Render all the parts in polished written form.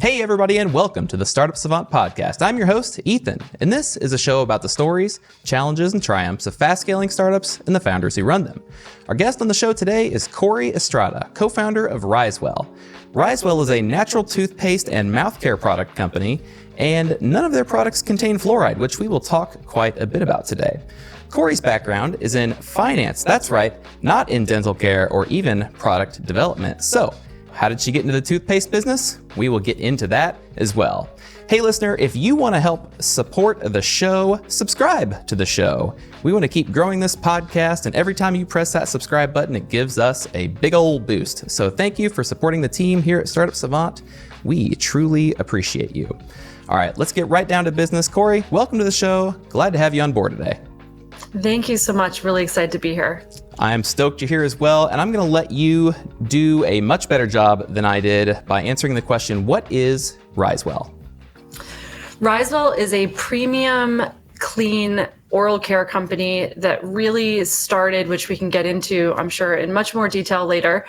Hey everybody, and welcome to the Startup Savant podcast. I'm your host, Ethan, and this is a show about the stories, challenges, and triumphs of fast-scaling startups and the founders who run them. Our guest on the show today is Kori Estrada, co-founder of Risewell. Risewell is a natural toothpaste and mouth care product company, and none of their products contain fluoride, which we will talk quite a bit about today. Kori's background is in finance, that's right, not in dental care or even product development. So, how did she get into the toothpaste business? We will get into that as well. Hey listener, if you want to help support the show, subscribe to the show. We want to keep growing this podcast, and every time you press that subscribe button, it gives us a big old boost. So thank you for supporting the team here at Startup Savant. We truly appreciate you. All right, let's get right down to business. Kori, welcome to the show. Glad to have you on board today. Thank you so much. Really excited to be here. I'm stoked you're here as well, and I'm going to let you do a much better job than I did by answering the question, what is Risewell? Risewell is a premium, clean oral care company that really started, which we can get into, I'm sure, in much more detail later,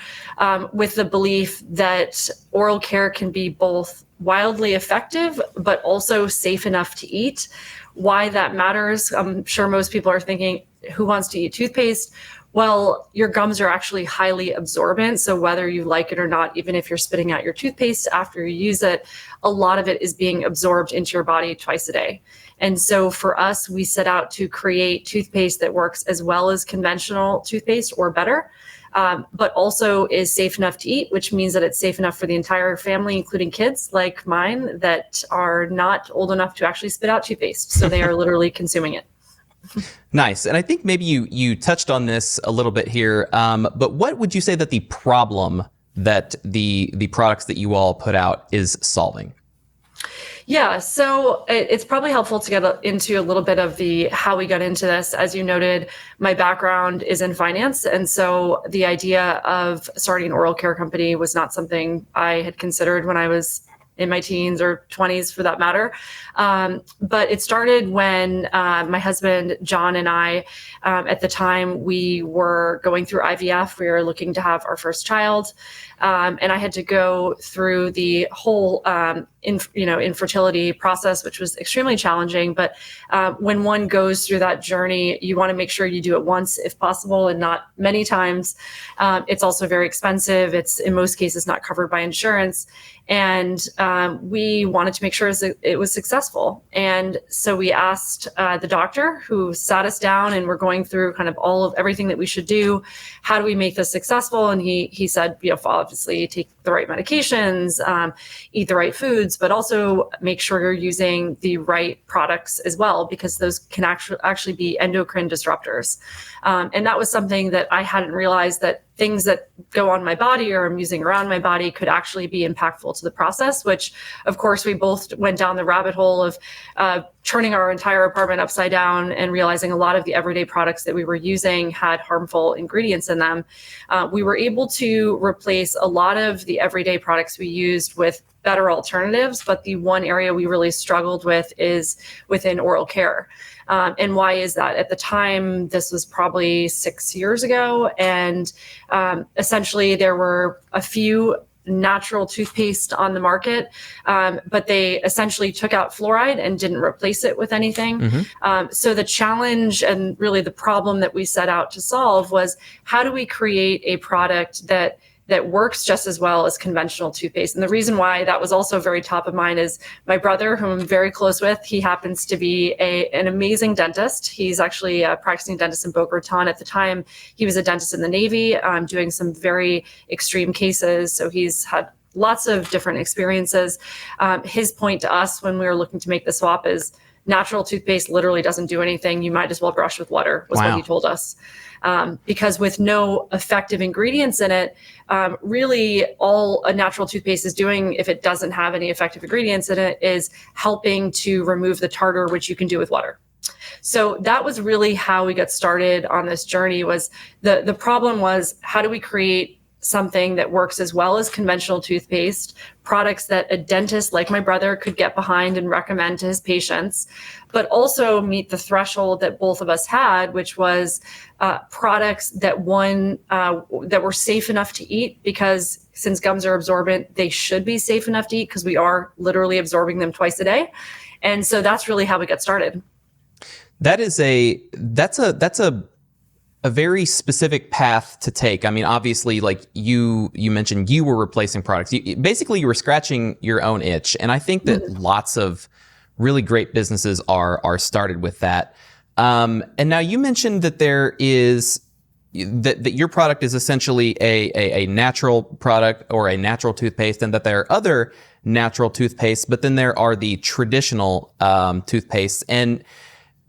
with the belief that oral care can be both wildly effective, but also safe enough to eat. Why that matters, I'm sure most people are thinking, who wants to eat toothpaste? Well, your gums are actually highly absorbent. So whether you like it or not, even if you're spitting out your toothpaste after you use it, a lot of it is being absorbed into your body twice a day. And so for us, we set out to create toothpaste that works as well as conventional toothpaste or better, but also is safe enough to eat, which means that it's safe enough for the entire family, including kids like mine that are not old enough to actually spit out toothpaste. So they are literally consuming it. Nice. And I think maybe you touched on this a little bit here, but what would you say that the problem that the products that you all put out is solving? Yeah, so it's probably helpful to get into a little bit of the how we got into this. As you noted, my background is in finance. And so the idea of starting an oral care company was not something I had considered when I was in my teens or 20s for that matter. But it started when my husband, John, and I, at the time, we were going through IVF. We were looking to have our first child. And I had to go through the whole infertility process, which was extremely challenging. But when one goes through that journey, you want to make sure you do it once if possible and not many times. It's also very expensive. It's in most cases not covered by insurance. And we wanted to make sure it was successful. And so we asked the doctor, who sat us down, and we're going through kind of all of everything that we should do. How do we make this successful? And he said, obviously take the right medications, eat the right foods, but also make sure you're using the right products as well, because those can actually be endocrine disruptors. And that was something that I hadn't realized, that things that go on my body or I'm using around my body could actually be impactful to the process, which of course we both went down the rabbit hole of turning our entire apartment upside down and realizing a lot of the everyday products that we were using had harmful ingredients in them. We were able to replace a lot of the everyday products we used with better alternatives, but the one area we really struggled with is within oral care. And why is that? At the time, this was probably 6 years ago, and essentially there were a few natural toothpaste on the market, but they essentially took out fluoride and didn't replace it with anything. Mm-hmm. So the challenge and really the problem that we set out to solve was, how do we create a product that works just as well as conventional toothpaste? And the reason why that was also very top of mind is my brother, whom I'm very close with. He happens to be an amazing dentist. He's actually a practicing dentist in Boca Raton. At the time, he was a dentist in the Navy, doing some very extreme cases. So he's had lots of different experiences. His point to us when we were looking to make the swap is, natural toothpaste literally doesn't do anything. You might as well brush with water, was what he told us. Because with no effective ingredients in it, really all a natural toothpaste is doing, if it doesn't have any effective ingredients in it, is helping to remove the tartar, which you can do with water. So that was really how we got started on this journey. Was the problem was, how do we create something that works as well as conventional toothpaste, products that a dentist like my brother could get behind and recommend to his patients, but also meet the threshold that both of us had, which was products that that were safe enough to eat, because since gums are absorbent, they should be safe enough to eat because we are literally absorbing them twice a day. And so that's really how we got started. That's a very specific path to take. I mean, obviously, like you mentioned, you were replacing products. Basically, you were scratching your own itch. And I think that lots of really great businesses are started with that. And now you mentioned that there is that your product is essentially a natural product or a natural toothpaste, and that there are other natural toothpastes, but then there are the traditional toothpastes. And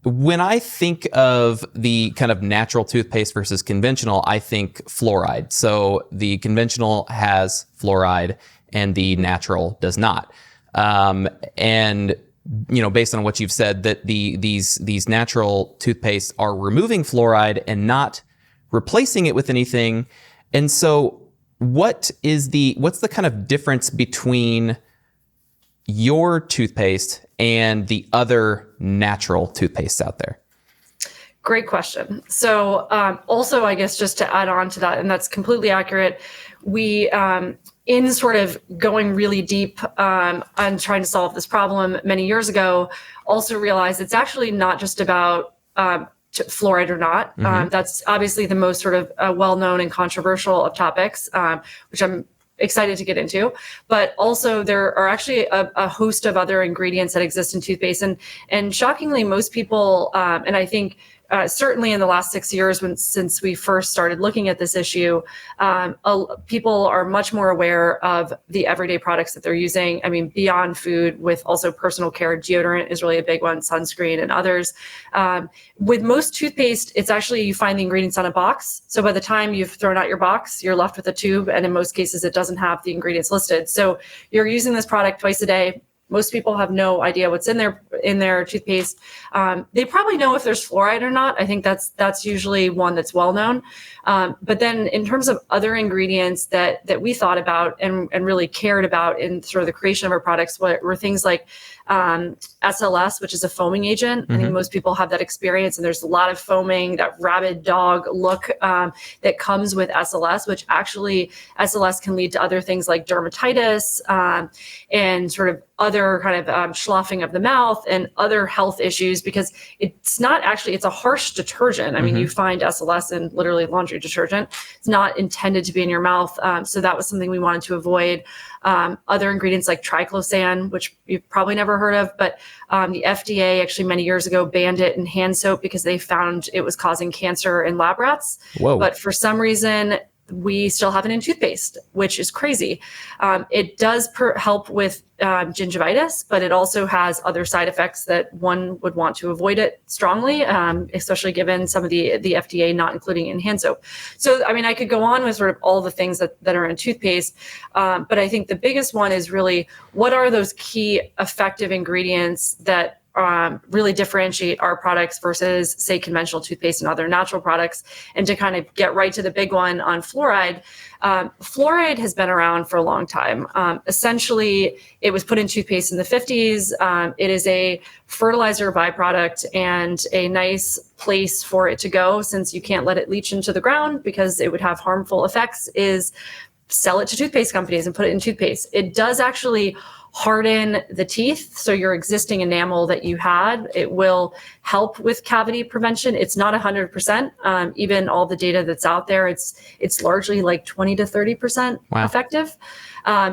when I think of the kind of natural toothpaste versus conventional, I think fluoride. So the conventional has fluoride and the natural does not. And based on what you've said, that these natural toothpastes are removing fluoride and not replacing it with anything. And so what's the kind of difference between your toothpaste and the other natural toothpastes out there? Great question. So also, I guess just to add on to that, and that's completely accurate, we, in sort of going really deep on trying to solve this problem many years ago, also realized it's actually not just about fluoride or not. That's obviously the most sort of well-known and controversial of topics, which I'm excited to get into, but also there are actually a host of other ingredients that exist in toothpaste, and shockingly, most people, and I think certainly in the last 6 years, since we first started looking at this issue, people are much more aware of the everyday products that they're using. I mean, beyond food, with also personal care, deodorant is really a big one, sunscreen and others. With most toothpaste, it's actually, you find the ingredients on a box. So by the time you've thrown out your box, you're left with a tube. And in most cases, it doesn't have the ingredients listed. So you're using this product twice a day. Most people have no idea what's in their toothpaste. They probably know if there's fluoride or not. I think that's usually one that's well known. But then in terms of other ingredients that we thought about and really cared about in sort of the creation of our products were things like SLS, which is a foaming agent. I think most people have that experience, and there's a lot of foaming, that rabid dog look that comes with SLS, which actually SLS can lead to other things like dermatitis and sort of other kind of sloughing of the mouth and other health issues, because it's not actually, it's a harsh detergent. I mean, you find SLS in literally laundry detergent. It's not intended to be in your mouth. So that was something we wanted to avoid. Other ingredients like triclosan, which you've probably never heard of, but the FDA actually many years ago banned it in hand soap because they found it was causing cancer in lab rats. Whoa. But for some reason, we still have it in toothpaste, which is crazy. It does help with gingivitis, but it also has other side effects that one would want to avoid it strongly, especially given some of the FDA not including it in hand soap. So, I mean, I could go on with sort of all the things that are in toothpaste, but I think the biggest one is really, what are those key effective ingredients that really differentiate our products versus, say, conventional toothpaste and other natural products. And to kind of get right to the big one on fluoride, fluoride has been around for a long time. Essentially, it was put in toothpaste in the 50s. It is a fertilizer byproduct and a nice place for it to go, since you can't let it leach into the ground because it would have harmful effects, is sell it to toothpaste companies and put it in toothpaste. It does actually harden the teeth. So your existing enamel that you had, it will help with cavity prevention. It's not 100%. Even all the data that's out there, it's largely like 20 to 30% effective.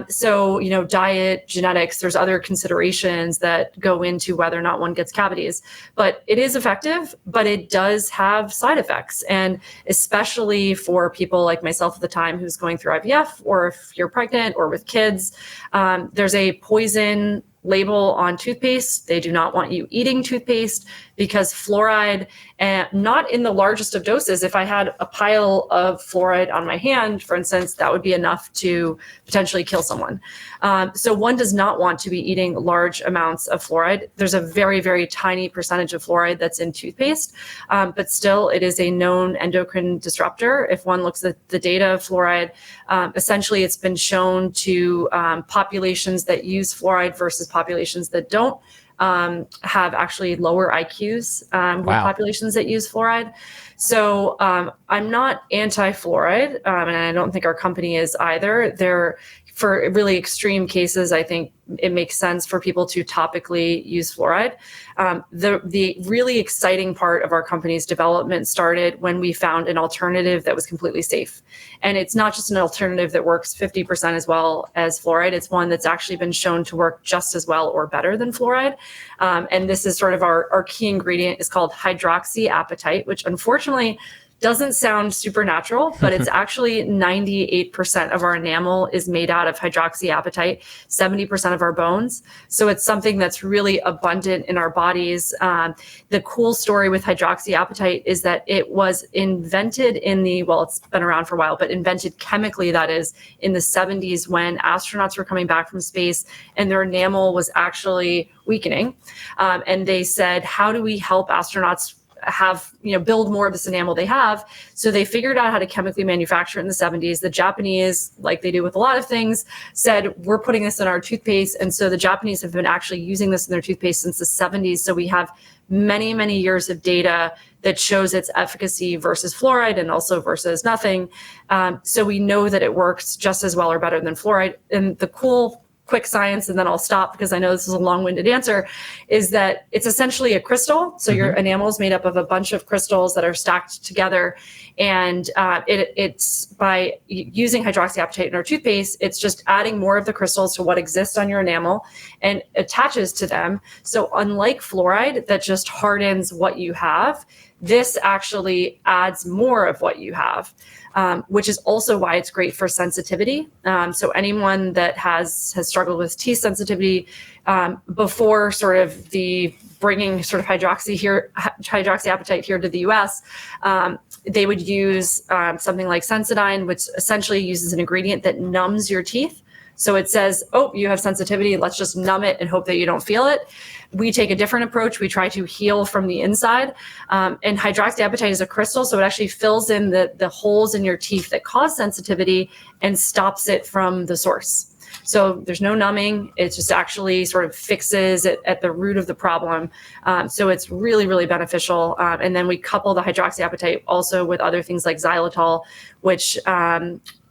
So, diet, genetics, there's other considerations that go into whether or not one gets cavities, but it is effective, but it does have side effects. And especially for people like myself at the time who's going through IVF, or if you're pregnant or with kids, there's a poison label on toothpaste. They do not want you eating toothpaste because fluoride, and not in the largest of doses. If I had a pile of fluoride on my hand, for instance, that would be enough to potentially kill someone. So one does not want to be eating large amounts of fluoride. There's a very, very tiny percentage of fluoride that's in toothpaste, but still it is a known endocrine disruptor. If one looks at the data of fluoride, essentially it's been shown to populations that use fluoride versus populations that don't have actually lower IQs with populations that use fluoride. So I'm not anti-fluoride, and I don't think our company is either. For really extreme cases, I think it makes sense for people to topically use fluoride. The really exciting part of our company's development started when we found an alternative that was completely safe. And it's not just an alternative that works 50% as well as fluoride. It's one that's actually been shown to work just as well or better than fluoride. And this is sort of our key ingredient is called hydroxyapatite, which unfortunately doesn't sound supernatural, but it's actually 98% of our enamel is made out of hydroxyapatite, 70% of our bones. So it's something that's really abundant in our bodies. The cool story with hydroxyapatite is that it was invented it's been around for a while, but invented chemically, that is, in the 70s when astronauts were coming back from space and their enamel was actually weakening. And they said, how do we help astronauts build more of this enamel they have? So they figured out how to chemically manufacture it in the 70s. The Japanese, like they do with a lot of things, said, we're putting this in our toothpaste. And so the Japanese have been actually using this in their toothpaste since the 70s. So we have many, many years of data that shows its efficacy versus fluoride and also versus nothing. So we know that it works just as well or better than fluoride. And the cool quick science, and then I'll stop because I know this is a long-winded answer, is that it's essentially a crystal. So your enamel is made up of a bunch of crystals that are stacked together. And it's by using hydroxyapatite in our toothpaste, it's just adding more of the crystals to what exists on your enamel and attaches to them. So unlike fluoride that just hardens what you have, this actually adds more of what you have. Which is also why it's great for sensitivity. So anyone that has struggled with teeth sensitivity before sort of the bringing sort of hydroxyapatite here to the US, they would use something like Sensodyne, which essentially uses an ingredient that numbs your teeth. So it says, oh, you have sensitivity, let's just numb it and hope that you don't feel it. We take a different approach. We try to heal from the inside. And hydroxyapatite is a crystal, so it actually fills in the holes in your teeth that cause sensitivity and stops it from the source. So there's no numbing. It just actually sort of fixes it at the root of the problem. So it's really, really beneficial. And then we couple the hydroxyapatite also with other things like xylitol, which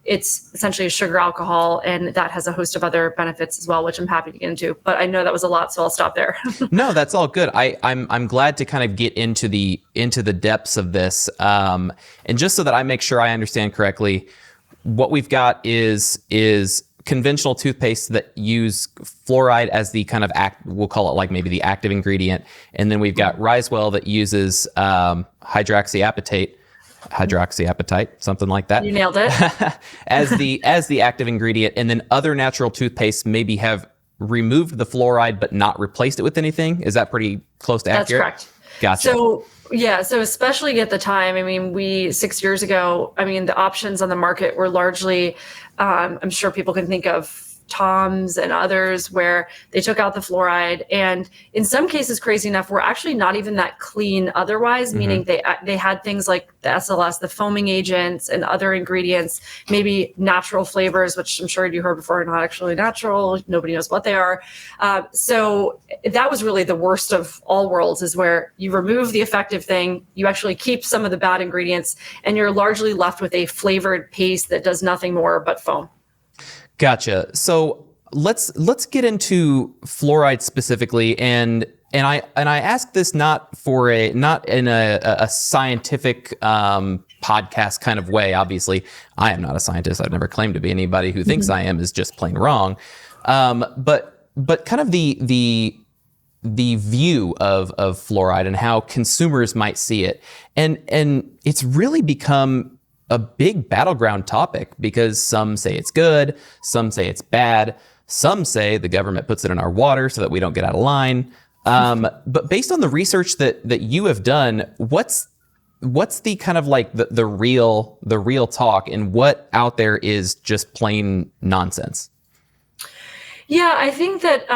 it's essentially a sugar alcohol, and that has a host of other benefits as well, which I'm happy to get into. But I know that was a lot, so I'll stop there. No, that's all good. I'm glad to kind of get into the depths of this. And just so that I make sure I understand correctly, what we've got is conventional toothpaste that use fluoride as the kind of we'll call it like maybe the active ingredient, and then we've got Risewell that uses hydroxyapatite, something like that. You nailed it. as the active ingredient, and then other natural toothpastes maybe have removed the fluoride but not replaced it with anything. Is that pretty close to accurate? That's correct. Gotcha. So especially at the time, 6 years ago, the options on the market were largely, I'm sure people can think of Tom's and others, where they took out the fluoride, and in some cases, crazy enough, were actually not even that clean otherwise, meaning they had things like the SLS, the foaming agents, and other ingredients, maybe natural flavors, which I'm sure you heard before are not actually natural. Nobody knows what they are. So that was really the worst of all worlds, is where you remove the effective thing, you actually keep some of the bad ingredients, and you're largely left with a flavored paste that does nothing more but foam. Gotcha. So let's get into fluoride specifically, and I ask this not in a scientific podcast kind of way. Obviously, I am not a scientist. I've never claimed to be. Anybody who thinks I am is just plain wrong. But kind of the view of fluoride and how consumers might see it, and it's really become a big battleground topic, because some say it's good, some say it's bad, Some say the government puts it in our water so that we don't get out of line. But based on the research that you have done, what's the kind of like the real talk, and what out there is just plain nonsense? Yeah, I think that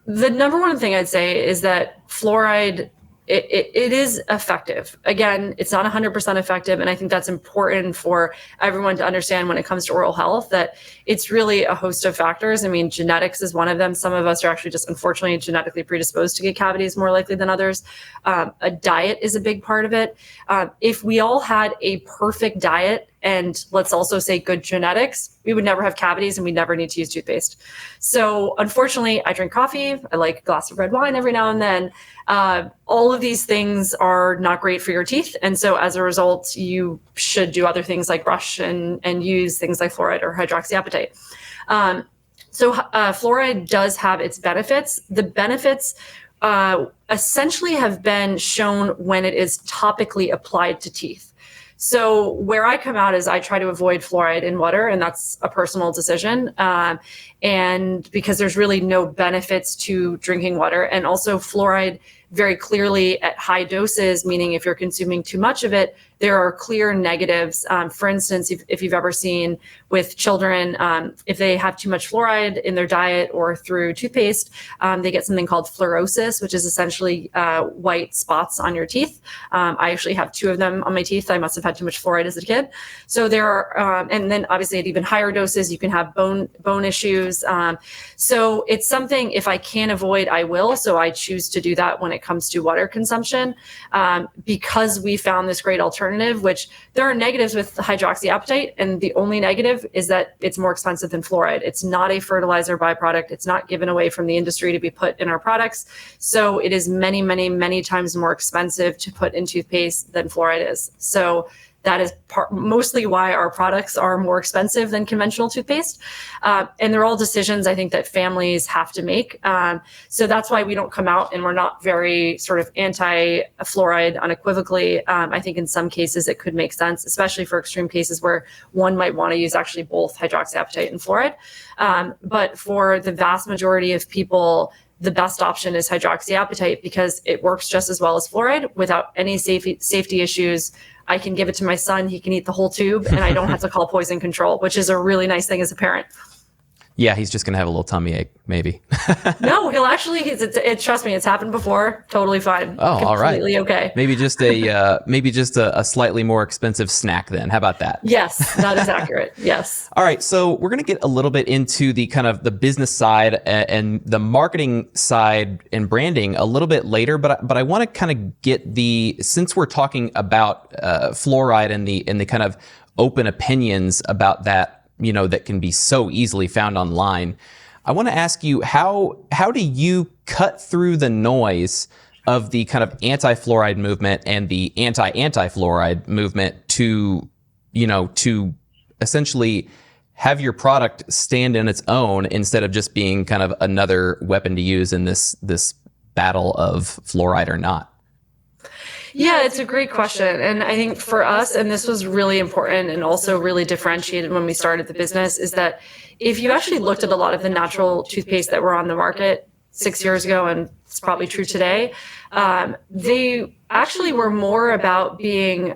the number one thing I'd say is that fluoride, it is effective. Again, it's not 100% effective. And I think that's important for everyone to understand when it comes to oral health, that it's really a host of factors. I mean, genetics is one of them. Some of us are actually just unfortunately genetically predisposed to get cavities more likely than others. A diet is a big part of it. If we all had a perfect diet, and let's also say good genetics, we would never have cavities and we never need to use toothpaste. So unfortunately, I drink coffee. I like a glass of red wine every now and then. All of these things are not great for your teeth. And so as a result, you should do other things like brush and use things like fluoride or hydroxyapatite. So fluoride does have its benefits. The benefits essentially have been shown when it is topically applied to teeth. So where I come out is I try to avoid fluoride in water, and that's a personal decision. And because there's really no benefits to drinking water, and also fluoride very clearly at high doses, meaning if you're consuming too much of it, there are clear negatives. For instance, if you've ever seen with children, if they have too much fluoride in their diet or through toothpaste, they get something called fluorosis, which is essentially white spots on your teeth. I actually have 2 of them on my teeth. I must have had too much fluoride as a kid. So there are, and then obviously at even higher doses, you can have bone issues. So it's something, if I can avoid, I will. So I choose to do that when it comes to water consumption, because we found this great alternative, which there are negatives with hydroxyapatite. And the only negative is that it's more expensive than fluoride. It's not a fertilizer byproduct. It's not given away from the industry to be put in our products. So it is many, many, many times more expensive to put in toothpaste than fluoride is. So that is mostly why our products are more expensive than conventional toothpaste. And they're all decisions I think that families have to make. So that's why we don't come out and we're not very sort of anti-fluoride unequivocally. I think in some cases it could make sense, especially for extreme cases where one might want to use actually both hydroxyapatite and fluoride. But for the vast majority of people, the best option is hydroxyapatite because it works just as well as fluoride without any safety issues. I can give it to my son, he can eat the whole tube, and I don't have to call poison control, which is a really nice thing as a parent. Yeah, he's just going to have a little tummy ache, maybe. No, he'll actually, trust me, it's happened before. Totally fine. Oh, all right. Completely okay. Maybe just a slightly more expensive snack then. How about that? Yes, that is accurate. Yes. All right. So we're going to get a little bit into the kind of the business side and the marketing side and branding a little bit later. But I want to kind of get since we're talking about fluoride and the kind of open opinions about that, that can be so easily found online. I want to ask you, how do you cut through the noise of the kind of anti-fluoride movement and the anti-fluoride movement to essentially have your product stand in its own instead of just being kind of another weapon to use in this battle of fluoride or not? Yeah, it's a great question. And I think for us, and this was really important and also really differentiated when we started the business, is that if you actually looked at a lot of the natural toothpaste that were on the market 6 years ago, and it's probably true today, they actually were more about being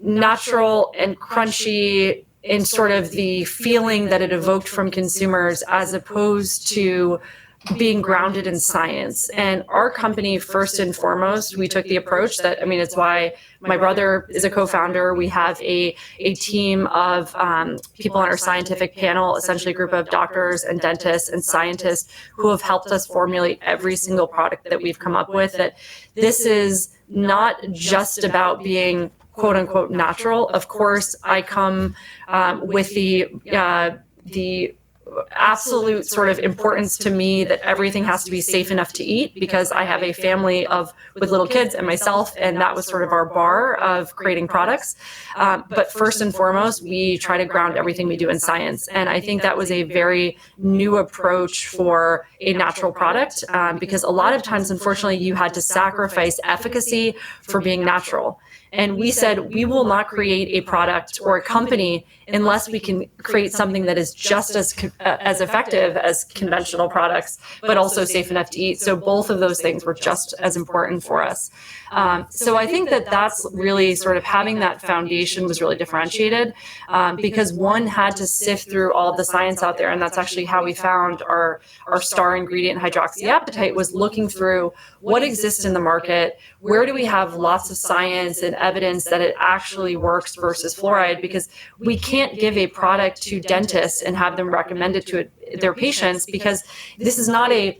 natural and crunchy in sort of the feeling that it evoked from consumers, as opposed to being grounded in science. And our company, first and foremost, we took the approach that, it's why my brother is a co-founder. We have a team of people on our scientific panel, essentially a group of doctors and dentists and scientists who have helped us formulate every single product that we've come up with, that this is not just about being quote unquote natural. Of course, I come with the absolute sort of importance to me that everything has to be safe enough to eat, because I have a family with little kids and myself, and that was sort of our bar of creating products. But first and foremost, we try to ground everything we do in science. And I think that was a very new approach for a natural product, because a lot of times, unfortunately, you had to sacrifice efficacy for being natural. And we said, we will not create a product or a company unless we can create something that is just as effective as conventional products, but also safe enough to eat. So both of those things were just as important for us. So I think that that's really sort of having that foundation was really differentiated, because one had to sift through all the science out there. And that's actually how we found our star ingredient, hydroxyapatite, was looking through what exists in the market, where do we have lots of science and evidence that it actually works versus fluoride, because we can't give a product to dentists and have them recommend it to their patients, because this is not a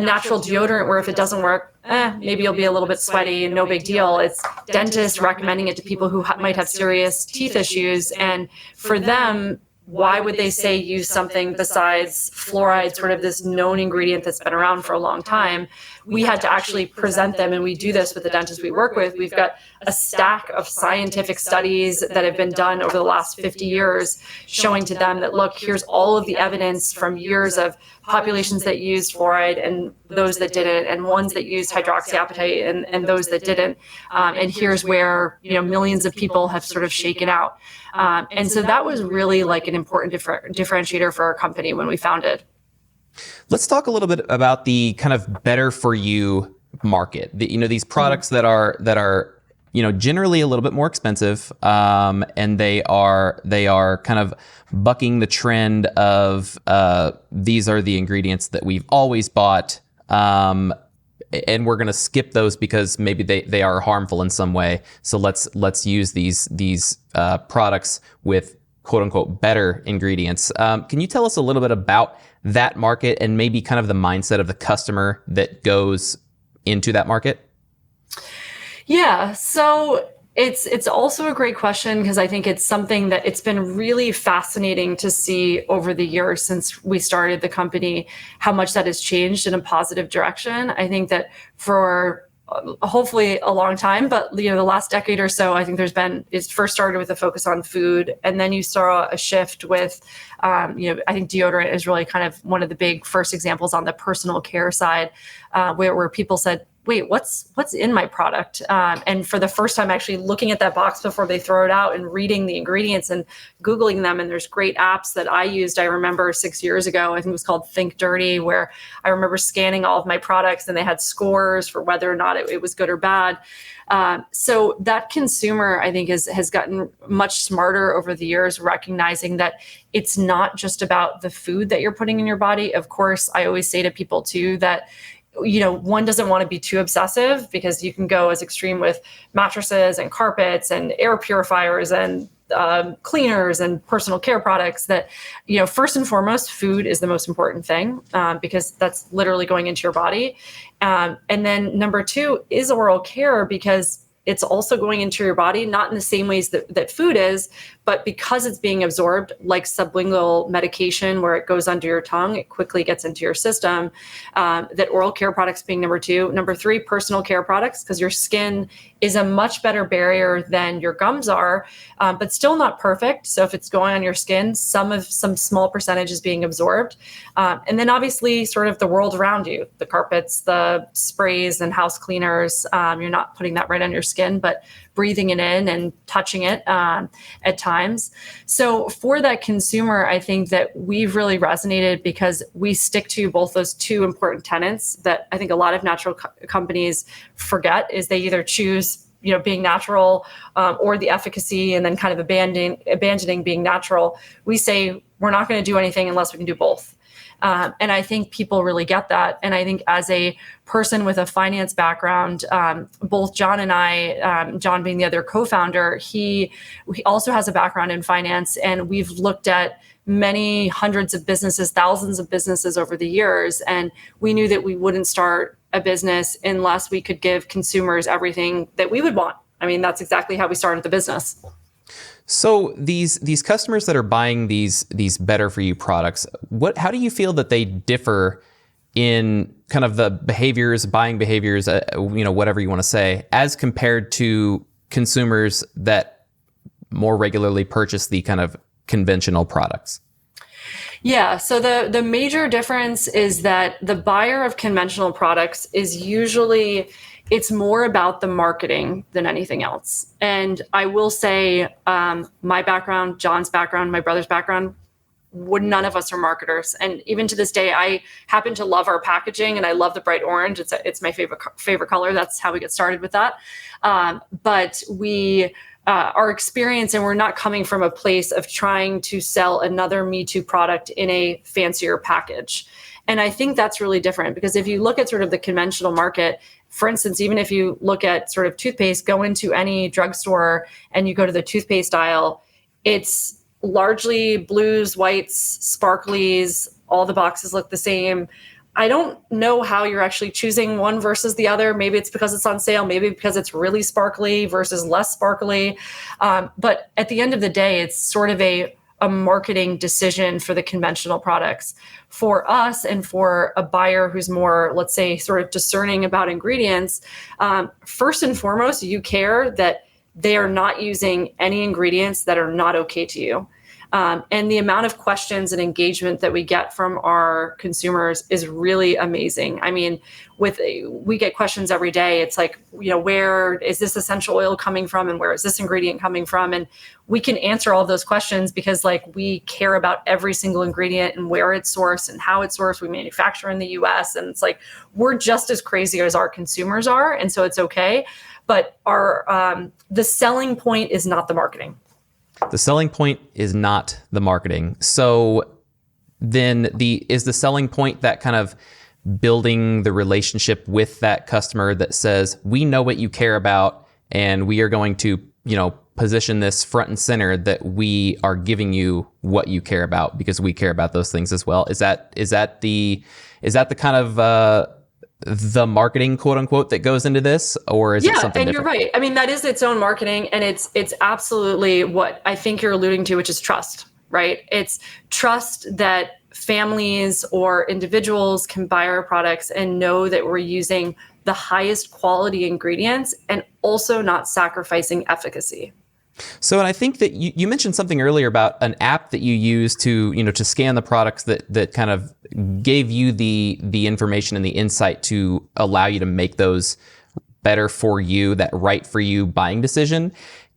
natural deodorant where if it doesn't work, maybe you'll be a little bit sweaty and no big deal. It's dentists recommending it to people who might have serious teeth issues. And for them, why would they say use something besides fluoride, sort of this known ingredient that's been around for a long time? We had to actually present them, and we do this with the dentists we work with. We've got a stack of scientific studies that have been done over the last 50 years showing to them that, look, here's all of the evidence from years of populations that used fluoride and those that didn't, and ones that used hydroxyapatite and those that didn't. And here's where, millions of people have sort of shaken out. And so that was really like an important differentiator for our company when we founded. Let's talk a little bit about the kind of better for you market. These products that are generally a little bit more expensive, and they are kind of bucking the trend of these are the ingredients that we've always bought, and we're going to skip those because maybe they are harmful in some way. So let's use these products with quote unquote better ingredients. Can you tell us a little bit about that market and maybe kind of the mindset of the customer that goes into that market? Yeah, so it's also a great question, because I think it's something that it's been really fascinating to see over the years since we started the company, how much that has changed in a positive direction. I think that for hopefully a long time, but the last decade or so, I think it first started with a focus on food, and then you saw a shift with, I think deodorant is really kind of one of the big first examples on the personal care side, where people said, wait, what's in my product? And for the first time, actually looking at that box before they throw it out and reading the ingredients and Googling them. And there's great apps that I used. I remember 6 years ago, I think it was called Think Dirty, where I remember scanning all of my products and they had scores for whether or not it was good or bad. So that consumer, I think, has gotten much smarter over the years, recognizing that it's not just about the food that you're putting in your body. Of course, I always say to people too that one doesn't want to be too obsessive, because you can go as extreme with mattresses and carpets and air purifiers and cleaners and personal care products. That, first and foremost, food is the most important thing, because that's literally going into your body. And then number two is oral care, because it's also going into your body, not in the same ways that food is, but because it's being absorbed like sublingual medication, where it goes under your tongue, it quickly gets into your system. That oral care products being number two. Number three, personal care products, because your skin is a much better barrier than your gums are, but still not perfect. So if it's going on your skin, some small percentage is being absorbed. And then obviously sort of the world around you, the carpets, the sprays and house cleaners, you're not putting that right on your skin, but breathing it in and touching it at times. So for that consumer, I think that we've really resonated, because we stick to both those two important tenets that I think a lot of natural companies forget, is they either choose being natural or the efficacy, and then kind of abandoning being natural. We say we're not going to do anything unless we can do both. And I think people really get that. And I think as a person with a finance background, both John and I, John being the other co-founder, he also has a background in finance. And we've looked at many hundreds of businesses, thousands of businesses over the years. And we knew that we wouldn't start a business unless we could give consumers everything that we would want. I mean, that's exactly how we started the business. So these customers that are buying these better for you products, how do you feel that they differ in kind of the buying behaviors, whatever you want to say, as compared to consumers that more regularly purchase the kind of conventional products? Yeah, so the major difference is that the buyer of conventional products is usually it's more about the marketing than anything else. And I will say, my background, John's background, my brother's background, none of us are marketers. And even to this day, I happen to love our packaging and I love the bright orange. It's my favorite color. That's how we get started with that. But we, our experience, and we're not coming from a place of trying to sell another Me Too product in a fancier package. And I think that's really different, because if you look at sort of the conventional market, for instance, even if you look at sort of toothpaste, go into any drugstore and you go to the toothpaste aisle, it's largely blues, whites, sparklies, all the boxes look the same. I don't know how you're actually choosing one versus the other. Maybe it's because it's on sale, maybe because it's really sparkly versus less sparkly. But at the end of the day, it's sort of a marketing decision for the conventional products. For us and for a buyer who's more, let's say, sort of discerning about ingredients, first and foremost, you care that they are not using any ingredients that are not okay to you. And the amount of questions and engagement that we get from our consumers is really amazing. I mean, we get questions every day. It's like, where is this essential oil coming from and where is this ingredient coming from? And we can answer all of those questions because we care about every single ingredient and where it's sourced and how it's sourced. We manufacture in the US, and it's like, we're just as crazy as our consumers are. And so it's okay. But the selling point is not the marketing. The selling point is not the marketing. So then is the selling point that kind of building the relationship with that customer that says, we know what you care about and we are going to, position this front and center, that we are giving you what you care about because we care about those things as well. Is that the kind of the marketing, quote unquote, that goes into this, or is it something different? You're right. I mean, that is its own marketing, and it's absolutely what I think you're alluding to, which is trust, right? It's trust that families or individuals can buy our products and know that we're using the highest quality ingredients and also not sacrificing efficacy. So, and I think that you mentioned something earlier about an app that you use to, to scan the products that kind of gave you the information and the insight to allow you to make those better for you, that right for you buying decision.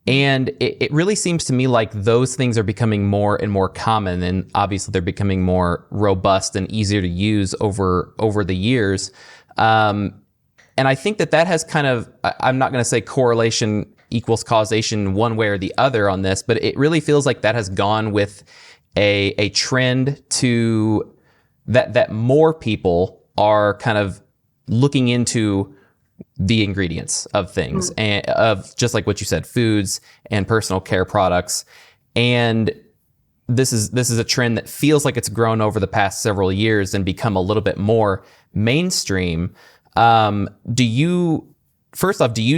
And it really seems to me like those things are becoming more and more common, and obviously they're becoming more robust and easier to use over the years. And I think that has kind of, I'm not going to say correlation equals causation one way or the other on this, but it really feels like that has gone with a trend to that more people are kind of looking into the ingredients of things, and of just like what you said, foods and personal care products. And this is a trend that feels like it's grown over the past several years and become a little bit more mainstream. Do you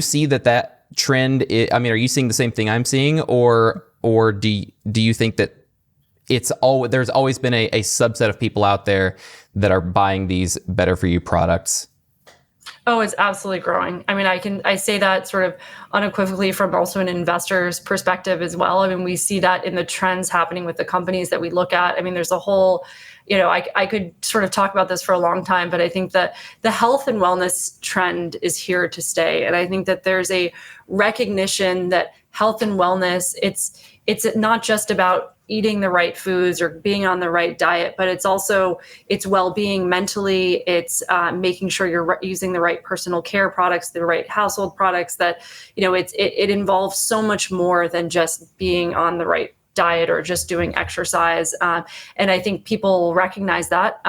see that trend? Are you seeing the same thing I'm seeing, or do you think that there's always been a subset of people out there that are buying these better for you products? Oh, it's absolutely growing. I mean, I say that sort of unequivocally from also an investor's perspective as well. I mean, we see that in the trends happening with the companies that we look at. I mean, there's a whole, I could sort of talk about this for a long time, but I think that the health and wellness trend is here to stay. And I think that there's a recognition that health and wellness, it's not just about eating the right foods or being on the right diet, but it's well-being mentally. It's making sure you're using the right personal care products, the right household products, that, it involves so much more than just being on the right diet or just doing exercise. And I think people recognize that.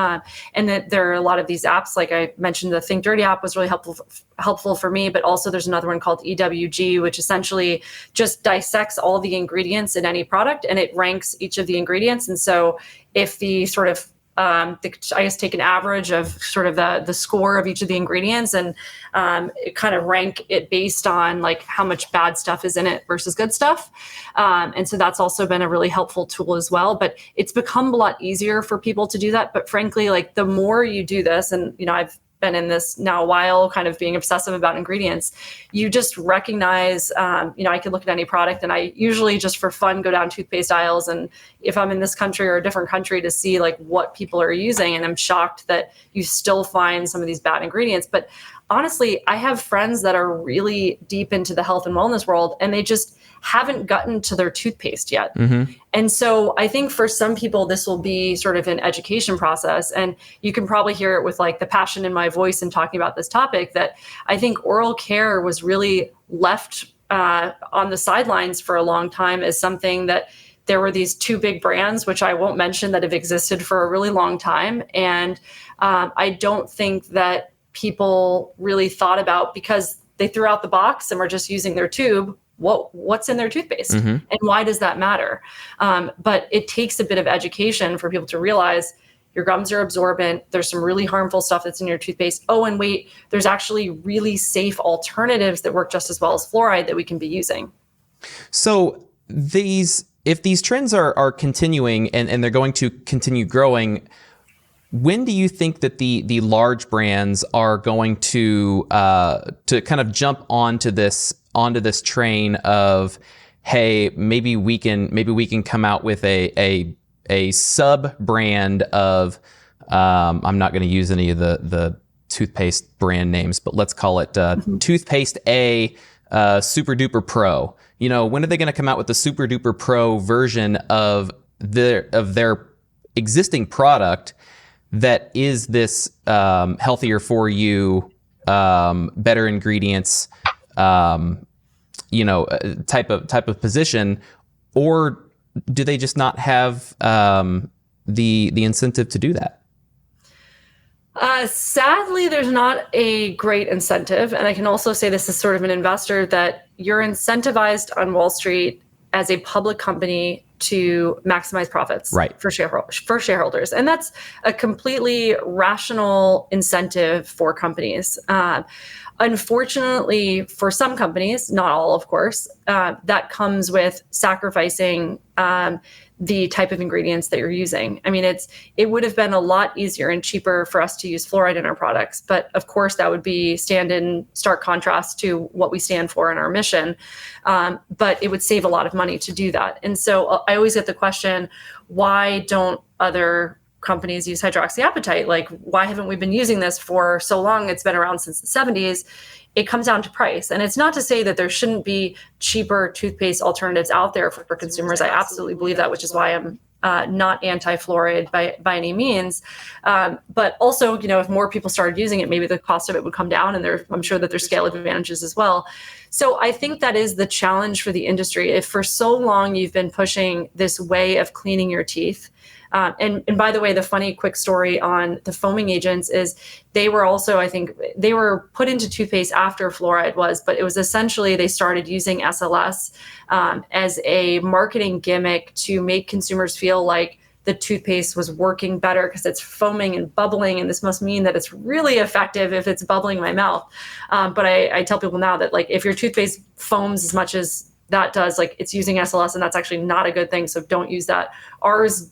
And that there are a lot of these apps, like I mentioned, the Think Dirty app was really helpful for me, but also there's another one called EWG, which essentially just dissects all the ingredients in any product and it ranks each of the ingredients. And so if the sort of I guess take an average of sort of the score of each of the ingredients and kind of rank it based on like how much bad stuff is in it versus good stuff. And so that's also been a really helpful tool as well. But it's become a lot easier for people to do that. But frankly, like the more you do this, and I've been in this now a while, kind of being obsessive about ingredients, you just recognize, I could look at any product and I usually just for fun go down toothpaste aisles. And if I'm in this country or a different country to see like what people are using, and I'm shocked that you still find some of these bad ingredients. But honestly, I have friends that are really deep into the health and wellness world, and they just haven't gotten to their toothpaste yet. And so I think for some people, this will be sort of an education process. And you can probably hear it with like the passion in my voice in talking about this topic, that I think oral care was really left on the sidelines for a long time as something that there were these two big brands, which I won't mention, that have existed for a really long time. And I don't think that people really thought about, because they threw out the box and were just using their tube, what's in their toothpaste and why does that matter? But it takes a bit of education for people to realize your gums are absorbent. There's some really harmful stuff that's in your toothpaste. Oh, and wait, there's actually really safe alternatives that work just as well as fluoride that we can be using. So if these trends are continuing and they're going to continue growing, when do you think that the large brands are going to kind of jump onto this train of, hey, maybe we can come out with a sub brand of, I'm not going to use any of the toothpaste brand names, but let's call it Toothpaste A Super Duper Pro. You know, when are they going to come out with the Super Duper Pro version of their existing product that is this healthier for you, better ingredients, type of position? Or do they just not have the incentive to do that? Sadly, there's not a great incentive. And I can also say this as sort of an investor, that you're incentivized on Wall Street as a public company to maximize profits for shareholders. And that's a completely rational incentive for companies. Unfortunately, for some companies, not all, of course, that comes with sacrificing the type of ingredients that you're using. I mean, it would have been a lot easier and cheaper for us to use fluoride in our products, but of course that would stand in stark contrast to what we stand for in our mission. But it would save a lot of money to do that. And so I always get the question, why don't other companies use hydroxyapatite? Like, why haven't we been using this for so long? It's been around since the 70s. It comes down to price. And it's not to say that there shouldn't be cheaper toothpaste alternatives out there for consumers. I absolutely believe that, which is why I'm not anti-fluoride by any means. But also, if more people started using it, maybe the cost of it would come down, and I'm sure that there's scale advantages as well. So I think that is the challenge for the industry. If for so long you've been pushing this way of cleaning your teeth, and by the way, the funny quick story on the foaming agents is they were also, I think, they were put into toothpaste after fluoride was, but it was essentially they started using SLS as a marketing gimmick to make consumers feel like the toothpaste was working better because it's foaming and bubbling, and this must mean that it's really effective if it's bubbling in my mouth. But I tell people now that, like, if your toothpaste foams as much as that does, like, it's using SLS, and that's actually not a good thing. So don't use that. Ours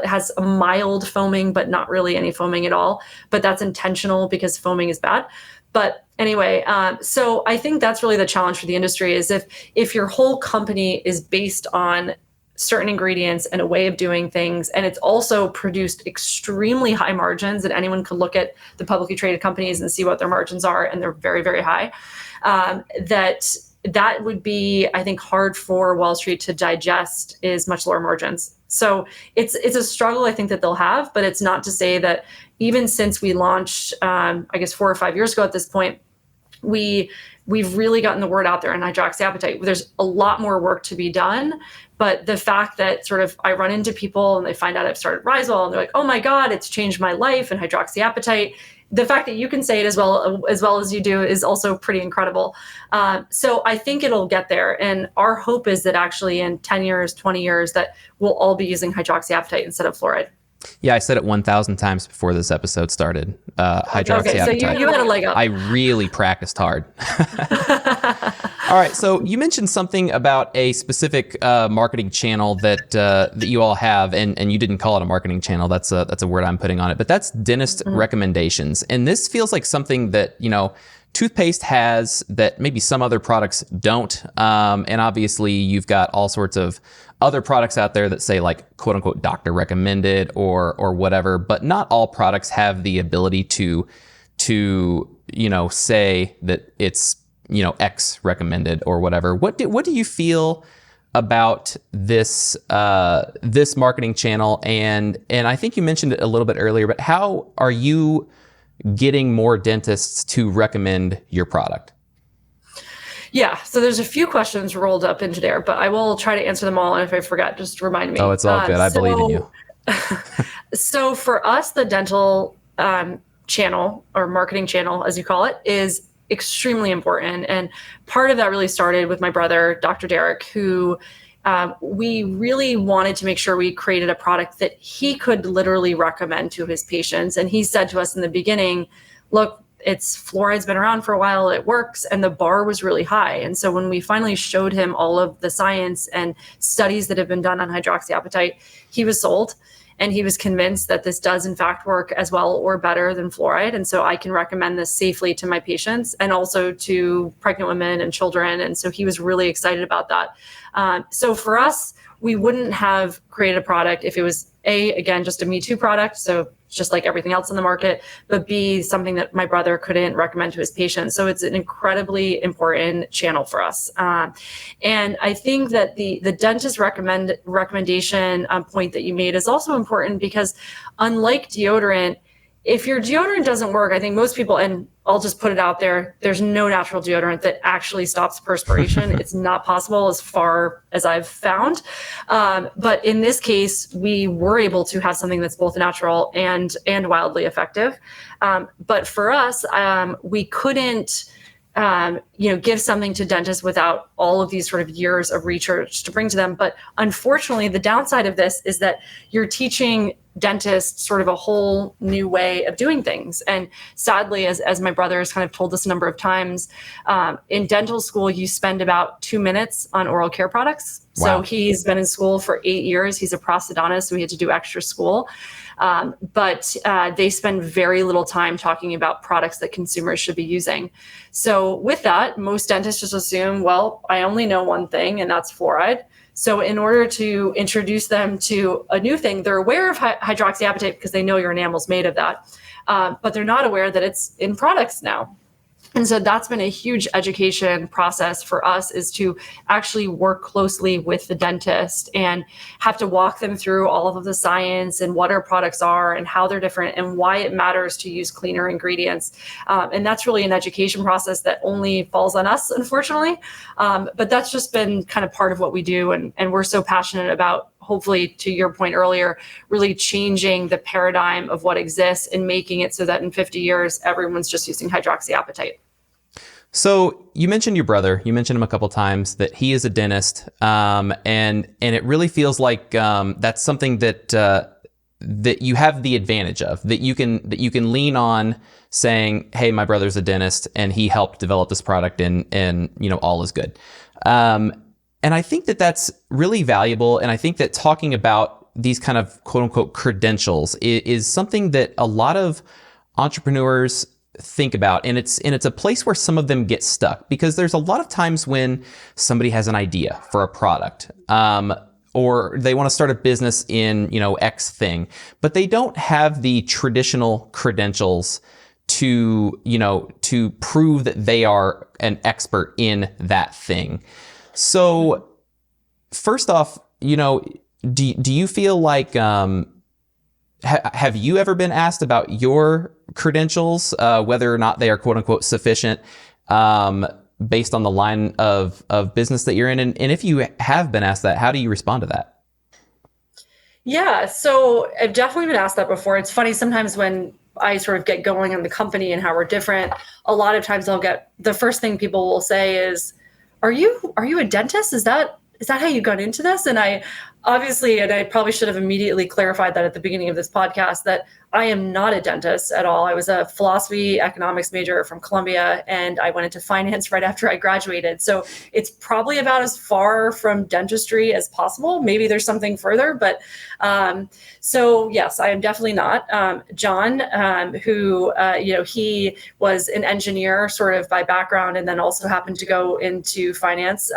has a mild foaming, but not really any foaming at all. But that's intentional because foaming is bad. But anyway, so I think that's really the challenge for the industry, is if your whole company is based on certain ingredients and a way of doing things, and it's also produced extremely high margins, and anyone could look at the publicly traded companies and see what their margins are, and they're very, very high, that would be, I think, hard for Wall Street to digest, is much lower margins. So it's a struggle, I think, that they'll have, but it's not to say that even since we launched, I guess 4 or 5 years ago at this point, we've really gotten the word out there on hydroxyapatite. There's a lot more work to be done, but the fact that sort of I run into people and they find out I've started Risewell and they're like, oh my God, it's changed my life, and hydroxyapatite. The fact that you can say it as well as you do is also pretty incredible. So I think it'll get there. And our hope is that actually in 10 years, 20 years, that we'll all be using hydroxyapatite instead of fluoride. Yeah, I said it 1,000 times before this episode started. Hydroxyapatite. Okay, so you had a leg up. I really practiced hard. All right, so you mentioned something about a specific marketing channel that you all have, and you didn't call it a marketing channel. That's a word I'm putting on it, but that's dentist recommendations. And this feels like something that, toothpaste has that maybe some other products don't. And obviously you've got all sorts of other products out there that say, like, quote unquote doctor recommended or whatever, but not all products have the ability to to, say that it's, X recommended or whatever. What do you feel about this this marketing channel? And I think you mentioned it a little bit earlier, but how are you getting more dentists to recommend your product? Yeah, so there's a few questions rolled up into there, but I will try to answer them all. And if I forget, just remind me. Oh, it's all good. I believe in you. So for us, the dental channel, or marketing channel, as you call it, is extremely important. And part of that really started with my brother, Dr. Derek, who we really wanted to make sure we created a product that he could literally recommend to his patients. And he said to us in the beginning, look, fluoride's been around for a while, it works, and the bar was really high. And so when we finally showed him all of the science and studies that have been done on hydroxyapatite, he was sold. And he was convinced that this does in fact work as well or better than fluoride. And so I can recommend this safely to my patients and also to pregnant women and children. And so he was really excited about that. So for us, we wouldn't have created a product if it was again, just a Me Too product. So just like everything else in the market, but B, something that my brother couldn't recommend to his patients. So it's an incredibly important channel for us. And I think that the dentist recommendation point that you made is also important because unlike deodorant, if your deodorant doesn't work, I think most people, and I'll just put it out there, there's no natural deodorant that actually stops perspiration. It's not possible as far as I've found. But in this case, we were able to have something that's both natural and wildly effective. But for us, we couldn't give something to dentists without all of these sort of years of research to bring to them. But unfortunately, the downside of this is that you're teaching dentists sort of a whole new way of doing things. And sadly, as my brother has kind of told us a number of times, in dental school, you spend about 2 minutes on oral care products. Wow. So he's been in school for 8 years. He's a prosthodontist, so he had to do extra school. But they spend very little time talking about products that consumers should be using. So with that, most dentists just assume, well, I only know one thing, and that's fluoride. So in order to introduce them to a new thing, they're aware of hydroxyapatite because they know your enamel's made of that, but they're not aware that it's in products now. And so that's been a huge education process for us, is to actually work closely with the dentist and have to walk them through all of the science and what our products are and how they're different and why it matters to use cleaner ingredients. And that's really an education process that only falls on us, unfortunately. But that's just been kind of part of what we do. And we're so passionate about, hopefully, to your point earlier, really changing the paradigm of what exists and making it so that in 50 years, everyone's just using hydroxyapatite. So you mentioned your brother. You mentioned him a couple times, that he is a dentist, and it really feels like that's something that that you have the advantage of, that you can lean on, saying, "Hey, my brother's a dentist, and he helped develop this product, and all is good." And I think that that's really valuable. And I think that talking about these kind of quote unquote credentials is something that a lot of entrepreneurs think about, and it's a place where some of them get stuck, because there's a lot of times when somebody has an idea for a product, or they want to start a business in X thing, but they don't have the traditional credentials to prove that they are an expert in that thing. So first off, do you feel like have you ever been asked about your credentials, whether or not they are quote unquote sufficient, based on the line of business that you're in? And if you have been asked that, how do you respond to that? Yeah, so I've definitely been asked that before. It's funny, sometimes when I sort of get going on the company and how we're different, a lot of times the first thing people will say is, are you a dentist? Is that how you got into this? And I probably should have immediately clarified that at the beginning of this podcast, that I am not a dentist at all. I was a philosophy economics major from Columbia, and I went into finance right after I graduated. So it's probably about as far from dentistry as possible. Maybe there's something further, but so yes, I am definitely not. John, who he was an engineer sort of by background, and then also happened to go into finance.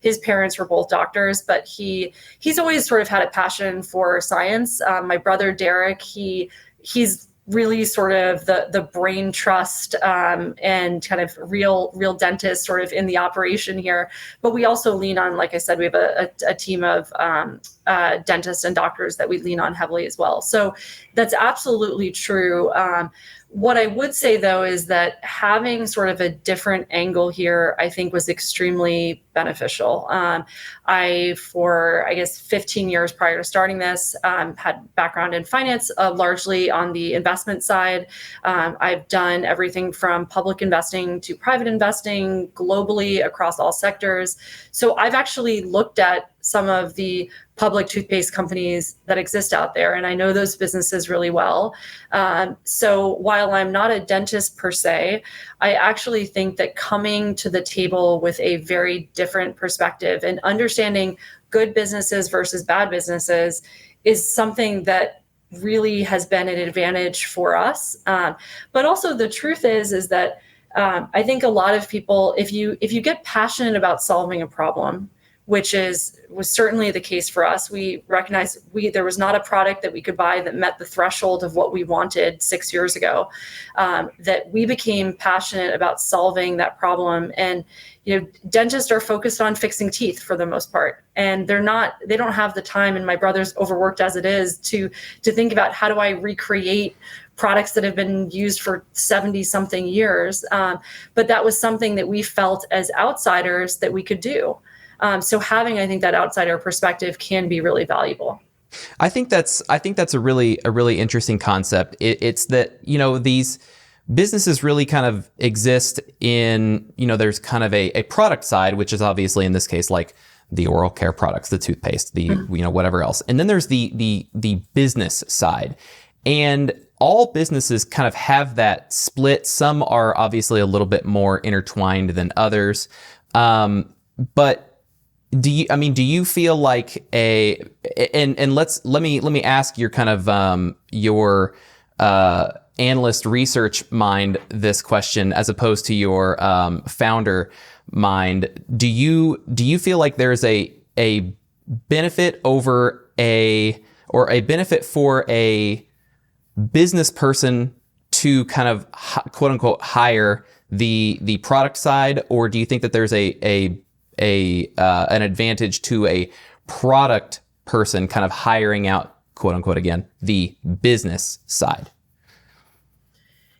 His parents were both doctors, but he's always sort of had a passion for science. My brother Derek, he's really sort of the brain trust and kind of real dentists sort of in the operation here. But we also lean on, like I said, we have a team of dentists and doctors that we lean on heavily as well. So that's absolutely true. What I would say, though, is that having sort of a different angle here, I think, was extremely beneficial. For, I guess, 15 years prior to starting this, had background in finance, largely on the investment side. I've done everything from public investing to private investing globally across all sectors. So I've actually looked at some of the public toothpaste companies that exist out there, and I know those businesses really well. So while I'm not a dentist per se, I actually think that coming to the table with a very different perspective and understanding good businesses versus bad businesses is something that really has been an advantage for us. But also the truth is that I think a lot of people, if you get passionate about solving a problem, which was certainly the case for us. We recognized there was not a product that we could buy that met the threshold of what we wanted 6 years ago, that we became passionate about solving that problem. And, dentists are focused on fixing teeth for the most part. And they don't have the time, and my brother's overworked as it is, to think about how do I recreate products that have been used for 70 something years. But that was something that we felt as outsiders that we could do. So having, I think, that outsider perspective can be really valuable. I think that's a really interesting concept. It's that, these businesses really kind of exist in, there's kind of a product side, which is obviously in this case, like the oral care products, the toothpaste, the, whatever else. And then there's the business side, and all businesses kind of have that split. Some are obviously a little bit more intertwined than others. But do you feel like let me ask your kind of your analyst research mind this question as opposed to your founder mind. Do you feel like there's a benefit or a benefit for a business person to kind of quote unquote hire the product side, or do you think that there's an advantage to a product person kind of hiring out, quote unquote, again, the business side?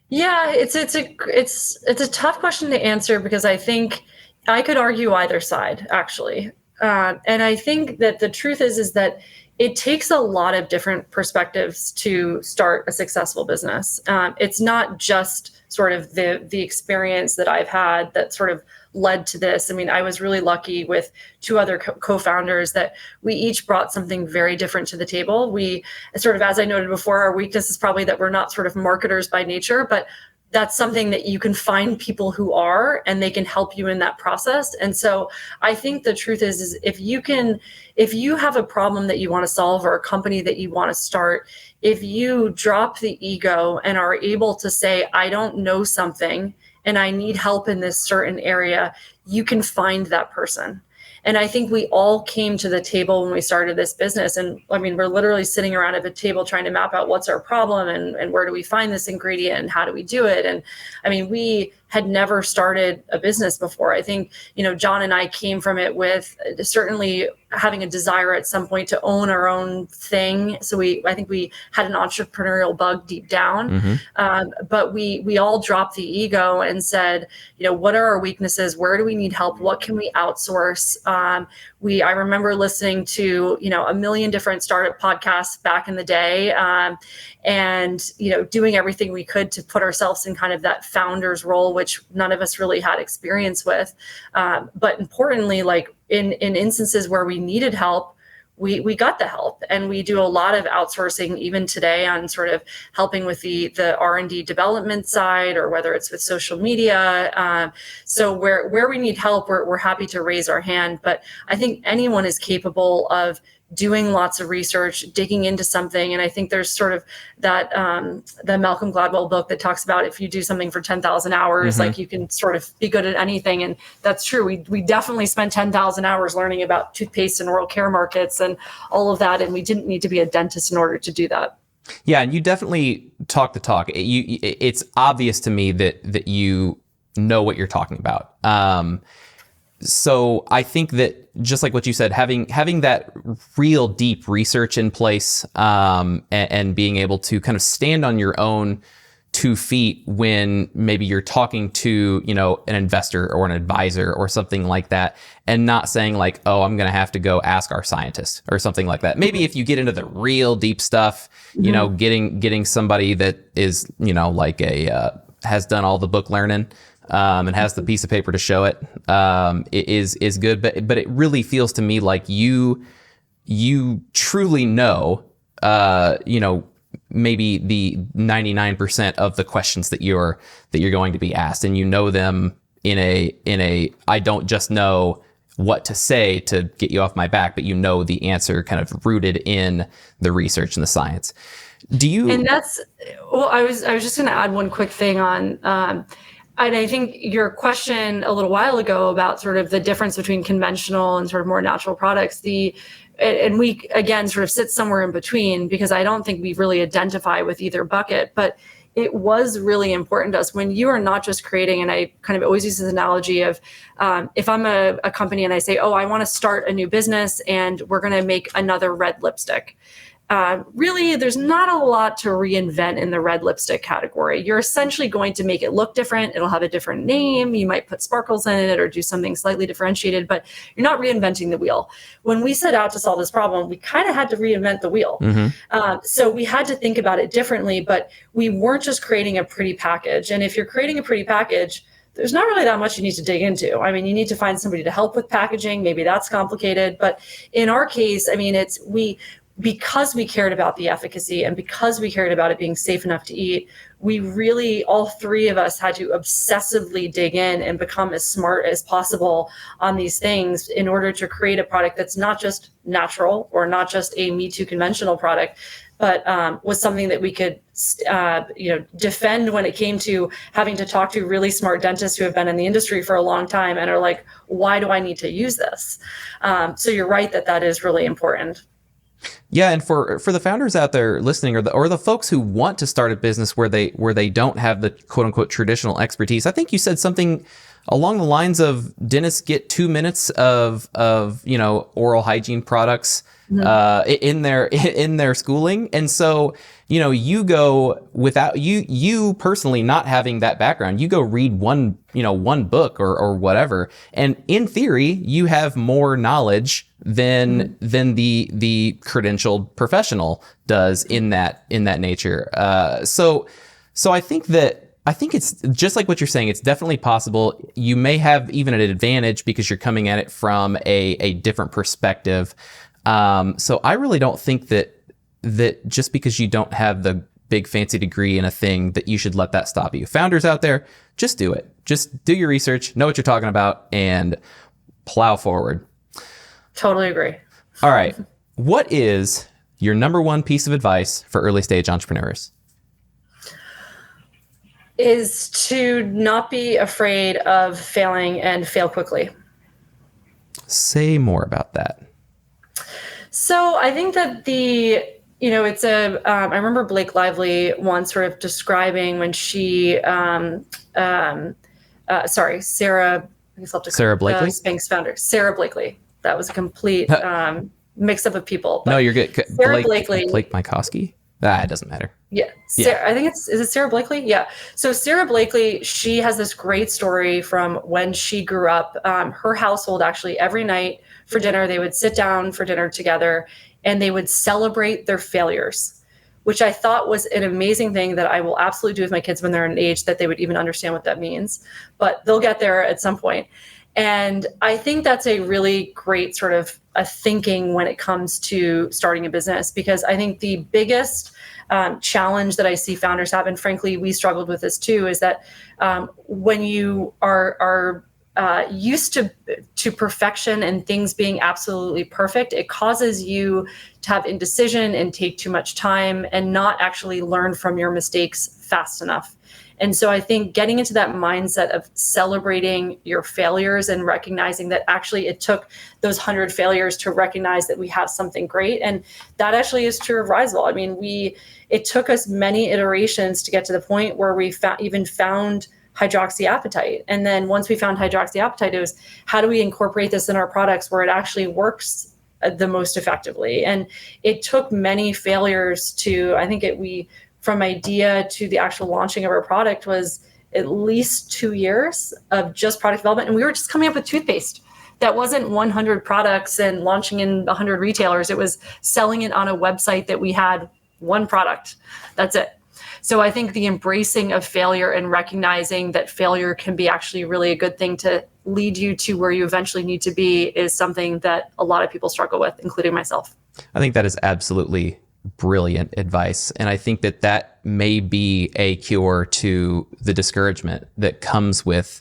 Yeah, it's a tough question to answer, because I think I could argue either side, actually. And I think that the truth is that it takes a lot of different perspectives to start a successful business. It's not just sort of the experience that I've had that sort of led to this. I mean, I was really lucky with two other co-founders that we each brought something very different to the table. We sort of, as I noted before, our weakness is probably that we're not sort of marketers by nature, but that's something that you can find people who are, and they can help you in that process. And so I think the truth is if you have a problem that you want to solve, or a company that you want to start, if you drop the ego and are able to say, I don't know something and I need help in this certain area, you can find that person. And I think we all came to the table when we started this business. And I mean, we're literally sitting around at a table trying to map out what's our problem and where do we find this ingredient and how do we do it? And I mean, we had never started a business before. I think, John and I came from it with certainly having a desire at some point to own our own thing. So I think we had an entrepreneurial bug deep down, but we all dropped the ego and said, what are our weaknesses? Where do we need help? What can we outsource? I remember listening to, a million different startup podcasts back in the day, and, doing everything we could to put ourselves in kind of that founder's role, which none of us really had experience with. But importantly, like in instances where we needed help, we got the help, and we do a lot of outsourcing even today on sort of helping with the R&D development side, or whether it's with social media. So where we need help, we're happy to raise our hand. But I think anyone is capable of doing lots of research, digging into something. And I think there's sort of that the Malcolm Gladwell book that talks about if you do something for 10,000 hours, like you can sort of be good at anything. And that's true. We definitely spent 10,000 hours learning about toothpaste and oral care markets and all of that. And we didn't need to be a dentist in order to do that. Yeah, and you definitely talk the talk. It's obvious to me that you know what you're talking about. So I think that just like what you said, having that real deep research in place, and being able to kind of stand on your own 2 feet when maybe you're talking to, an investor or an advisor or something like that, and not saying like, oh, I'm going to have to go ask our scientist or something like that. Maybe if you get into the real deep stuff, getting somebody that is, like has done all the book learning, and has the piece of paper to show it, is good. But it really feels to me like you truly know, maybe the 99% of the questions that you're going to be asked, and you know them in a I don't just know what to say to get you off my back, but you know the answer kind of rooted in the research and the science. Do you? And that's, well, I was just going to add one quick thing on, and I think your question a little while ago about sort of the difference between conventional and sort of more natural products, and we, again, sort of sit somewhere in between, because I don't think we really identify with either bucket, but it was really important to us when you are not just creating, and I kind of always use this analogy of, if I'm a company and I say, oh, I want to start a new business and we're going to make another red lipstick. Really, there's not a lot to reinvent in the red lipstick category. You're essentially going to make it look different. It'll have a different name. You might put sparkles in it or do something slightly differentiated, but you're not reinventing the wheel. When we set out to solve this problem, we kind of had to reinvent the wheel. So we had to think about it differently, but we weren't just creating a pretty package. And if you're creating a pretty package, there's not really that much you need to dig into. I mean, you need to find somebody to help with packaging. Maybe that's complicated. But in our case, I mean, because we cared about the efficacy and because we cared about it being safe enough to eat, we really, all 3 of us had to obsessively dig in and become as smart as possible on these things in order to create a product that's not just natural or not just a Me Too conventional product, but was something that we could defend when it came to having to talk to really smart dentists who have been in the industry for a long time and are like, why do I need to use this? So you're right that is really important. Yeah, and for the founders out there listening, or the folks who want to start a business where they don't have the quote unquote traditional expertise, I think you said something along the lines of dentists get 2 minutes of oral hygiene products in their schooling, and so you go without you personally not having that background, you go read one book or whatever, and in theory you have more knowledge than the credentialed professional does in that nature. So I think it's just like what you're saying. It's definitely possible. You may have even an advantage because you're coming at it from a different perspective. So I really don't think that just because you don't have the big fancy degree in a thing that you should let that stop you. Founders out there, just do it. Just do your research, know what you're talking about, and plow forward. Totally agree. All right. What is your number one piece of advice for early stage entrepreneurs? Is to not be afraid of failing and fail quickly. Say more about that. So I think that it's I remember Blake Lively once sort of describing when she, Sarah, Sarah Blakely? Spanx founder, Sarah Blakely. That was a complete mix-up of people. No, you're good. Sarah Blakely. Blake Mycoskie? It doesn't matter. Yeah. I think is it Sarah Blakely? Yeah. So Sarah Blakely, she has this great story from when she grew up. Her household actually every night for dinner, they would sit down for dinner together and they would celebrate their failures, which I thought was an amazing thing that I will absolutely do with my kids when they're an age that they would even understand what that means, but they'll get there at some point. And I think that's a really great sort of a thinking when it comes to starting a business, because I think the biggest challenge that I see founders have, and frankly, we struggled with this too, is that when you are used to perfection and things being absolutely perfect, it causes you to have indecision and take too much time and not actually learn from your mistakes fast enough. And so I think getting into that mindset of celebrating your failures and recognizing that actually it took those 100 failures to recognize that we have something great. And that actually is true of Risewell. I mean, it took us many iterations to get to the point where we even found hydroxyapatite. And then once we found hydroxyapatite, it was how do we incorporate this in our products where it actually works the most effectively? And it took many failures to, I think from idea to the actual launching of our product was at least 2 years of just product development. And we were just coming up with toothpaste. That wasn't 100 products and launching in 100 retailers. It was selling it on a website that we had one product. That's it. So I think the embracing of failure and recognizing that failure can be actually really a good thing to lead you to where you eventually need to be is something that a lot of people struggle with, including myself. I think that is absolutely brilliant advice. And I think that may be a cure to the discouragement that comes with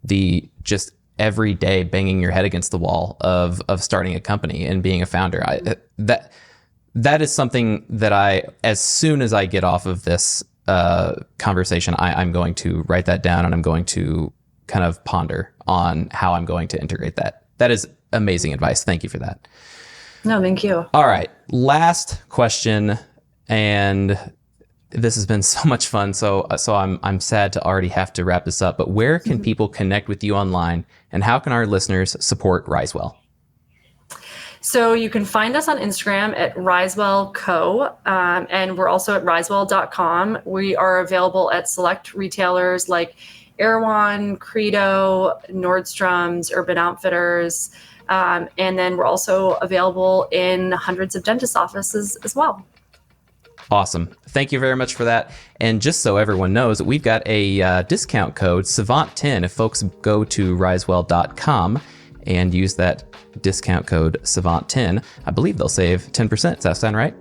the just every day banging your head against the wall of starting a company and being a founder. That is something that as soon as I get off of this conversation, I'm going to write that down and I'm going to kind of ponder on how I'm going to integrate that. That is amazing advice. Thank you for that. No, thank you. All right. Last question. And this has been so much fun. So I'm sad to already have to wrap this up, but where can people connect with you online and how can our listeners support Risewell? So you can find us on Instagram at Risewell Co. And we're also at risewell.com. We are available at select retailers like Erewhon, Credo, Nordstrom's, Urban Outfitters. And then we're also available in hundreds of dentist offices as well. Awesome. Thank you very much for that. And just so everyone knows, we've got a discount code, Savant10. If folks go to risewell.com and use that discount code Savant10, I believe they'll save 10%. Does that sound right?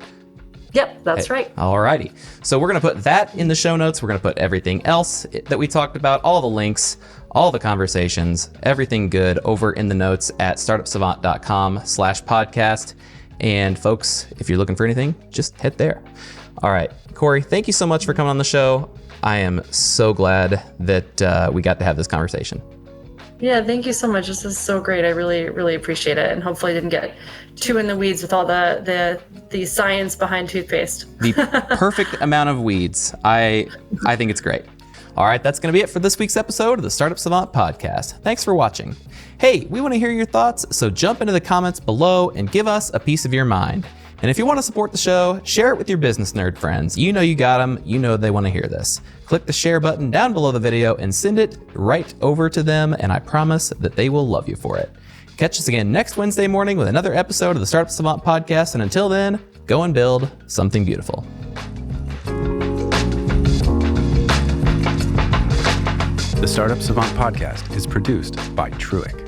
Yep, that's right. All righty. So we're going to put that in the show notes. We're going to put everything else that we talked about, all the links, all the conversations, everything good over in the notes at startupsavant.com/podcast. And folks, if you're looking for anything, just head there. All right. Kori, thank you so much for coming on the show. I am so glad that we got to have this conversation. Yeah, thank you so much. This is so great. I really, really appreciate it. And hopefully I didn't get too in the weeds with all the science behind toothpaste. The perfect amount of weeds. I think it's great. All right, that's going to be it for this week's episode of the Startup Savant podcast. Thanks for watching. Hey, we want to hear your thoughts, so jump into the comments below and give us a piece of your mind. And if you want to support the show, share it with your business nerd friends. You know you got them. You know they want to hear this. Click the share button down below the video and send it right over to them, and I promise that they will love you for it. Catch us again next Wednesday morning with another episode of the Startup Savant podcast, and until then, go and build something beautiful. The Startup Savant podcast is produced by Truick.